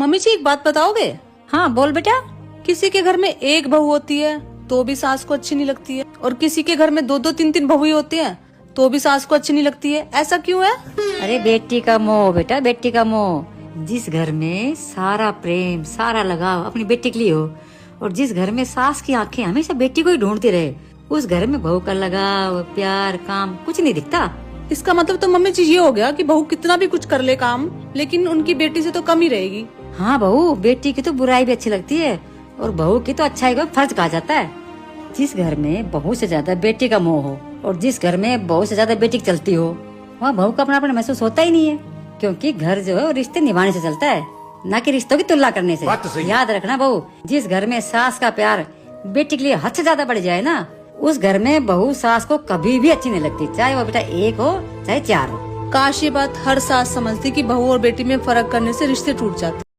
Mummy जी एक बात बताओगे? हाँ बोल बेटा। किसी के घर में एक बहू होती है तो भी सास को अच्छी नहीं लगती है, और किसी के घर में दो दो तीन तीन बहू होती है तो भी सास को अच्छी नहीं लगती है। ऐसा क्यों है? अरे बेटी का मोह बेटा, बेटी का मोह। जिस घर में सारा प्रेम सारा लगाव अपनी बेटी के लिए हो, और जिस घर में सास की आंखें हमेशा बेटी को ही ढूंढती रहे, उस घर में बहू का लगाव प्यार काम कुछ नहीं दिखता। इसका मतलब तो मम्मी जी ये हो गया कि बहू कितना भी कुछ कर ले काम, लेकिन उनकी बेटी से तो कम ही रहेगी। हाँ बहू, बेटी की तो बुराई भी अच्छी लगती है और बहू की तो अच्छाई को फर्ज कहा जाता है। जिस घर में बहू से ज्यादा बेटी का मोह हो और जिस घर में बहू से ज्यादा बेटी की चलती हो, वहाँ बहू का अपना महसूस होता ही नहीं है, क्योंकि घर जो है रिश्ते निभाने से चलता है, न कि रिश्तों की तुलना करने से। बात तो सही। याद रखना बहू, जिस घर में सास का प्यार बेटी के लिए हद से ज्यादा बढ़ जाए ना, उस घर में बहू सास को कभी भी अच्छी नहीं लगती, चाहे वो बेटा एक हो चाहे चार हो। काश ये बात हर सास समझती कि बहू और बेटी में फर्क करने से रिश्ते टूट जाते।